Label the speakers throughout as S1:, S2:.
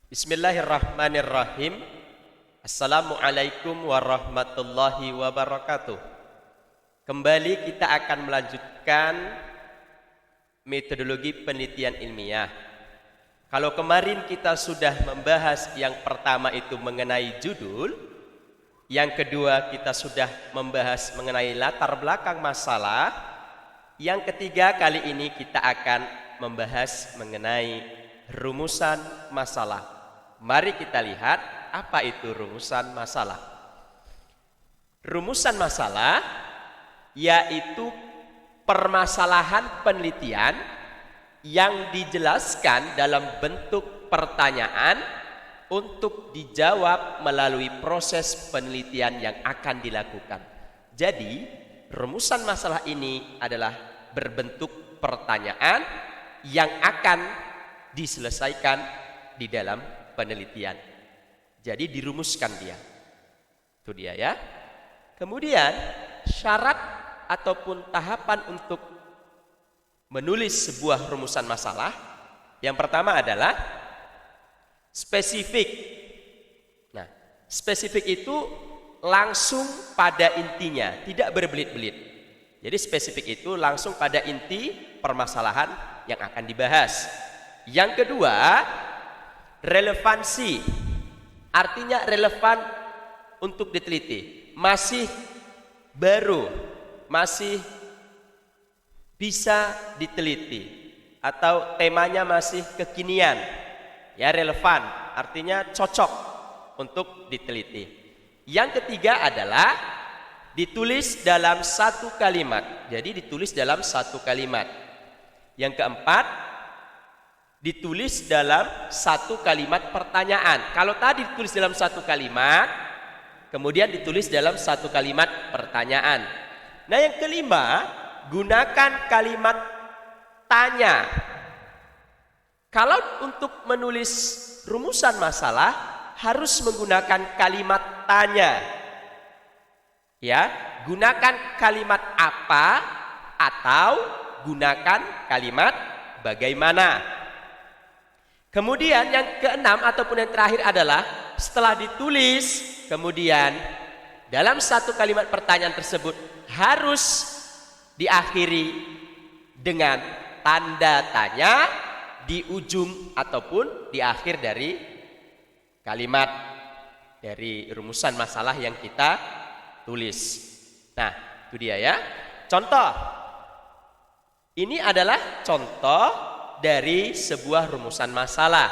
S1: Bismillahirrahmanirrahim. Assalamualaikum warahmatullahi wabarakatuh. Kembali kita akan melanjutkan metodologi penelitian ilmiah. Kalau kemarin kita sudah membahas yang pertama itu mengenai judul, yang kedua kita sudah membahas mengenai latar belakang masalah, yang ketiga kali ini kita akan membahas mengenai rumusan masalah. Mari kita lihat apa itu rumusan masalah. Rumusan masalah yaitu permasalahan penelitian yang dijelaskan dalam bentuk pertanyaan untuk dijawab melalui proses penelitian yang akan dilakukan. Jadi, rumusan masalah ini adalah berbentuk pertanyaan yang akan diselesaikan di dalam penelitian. Jadi dirumuskan dia. Itu dia ya. Kemudian syarat ataupun tahapan untuk menulis sebuah rumusan masalah, yang pertama adalah spesifik. Nah, spesifik itu langsung pada intinya, tidak berbelit-belit. Jadi spesifik itu langsung pada inti permasalahan yang akan dibahas. Yang kedua, relevansi, artinya relevan untuk diteliti, masih baru, masih bisa diteliti, atau temanya masih kekinian, ya relevan, artinya cocok untuk diteliti. Yang ketiga adalah ditulis dalam satu kalimat, jadi ditulis dalam satu kalimat. Yang keempat, ditulis dalam satu kalimat pertanyaan. Kalau tadi ditulis dalam satu kalimat, kemudian ditulis dalam satu kalimat pertanyaan. Nah, yang kelima, gunakan kalimat tanya. Kalau untuk menulis rumusan masalah harus menggunakan kalimat tanya. Ya, gunakan kalimat apa atau gunakan kalimat bagaimana. Kemudian yang keenam ataupun yang terakhir adalah setelah ditulis, kemudian dalam satu kalimat pertanyaan tersebut harus diakhiri dengan tanda tanya di ujung ataupun di akhir dari kalimat dari rumusan masalah yang kita tulis. Nah, itu dia ya. Contoh. Ini adalah contoh dari sebuah rumusan masalah.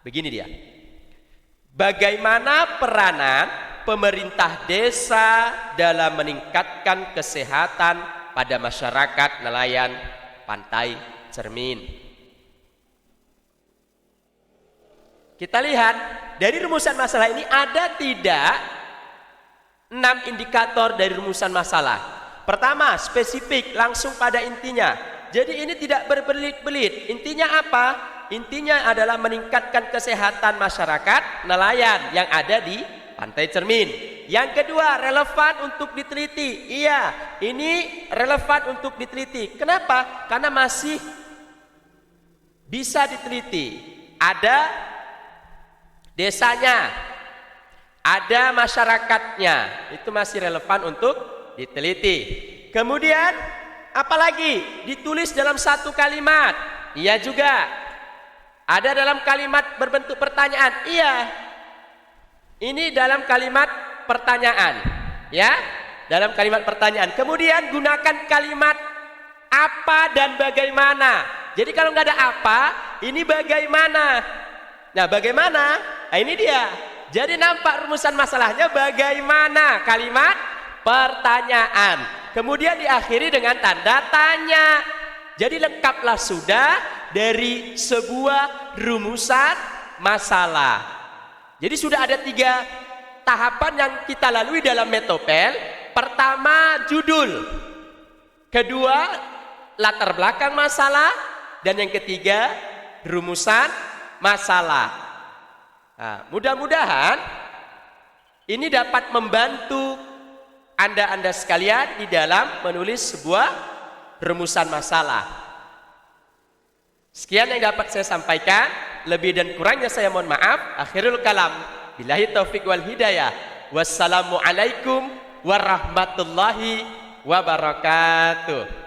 S1: Begini dia. Bagaimana peranan pemerintah desa dalam meningkatkan kesehatan pada masyarakat nelayan Pantai Cermin? Kita lihat dari rumusan masalah ini ada tidak 6 indikator dari rumusan masalah. Pertama, spesifik, langsung pada intinya. Jadi ini tidak berbelit-belit. Intinya apa? Intinya adalah meningkatkan kesehatan masyarakat nelayan yang ada di Pantai Cermin. Yang kedua, relevan untuk diteliti. Iya, ini relevan untuk diteliti. Kenapa? Karena masih bisa diteliti. Ada desanya, ada masyarakatnya. Itu masih relevan untuk diteliti. Kemudian apalagi ditulis dalam satu kalimat. Iya juga. Ada dalam kalimat berbentuk pertanyaan. Iya. Ini dalam kalimat pertanyaan. Ya. Dalam kalimat pertanyaan. Kemudian gunakan kalimat apa dan bagaimana. Jadi kalau nggak ada apa, ini bagaimana. Nah, bagaimana? Nah, ini dia. Jadi nampak rumusan masalahnya bagaimana kalimat pertanyaan. Kemudian diakhiri dengan tanda tanya. Jadi lengkaplah sudah dari sebuah rumusan masalah. Jadi sudah ada 3 tahapan yang kita lalui dalam Metopel. Pertama, judul. Kedua, latar belakang masalah. Dan yang ketiga, rumusan masalah. Nah, mudah-mudahan ini dapat membantu Anda sekalian di dalam menulis sebuah rumusan masalah. Sekian yang dapat saya sampaikan. Lebih dan kurangnya saya mohon maaf. Akhirul kalam. Billahi taufik wal hidayah. Wassalamualaikum warahmatullahi wabarakatuh.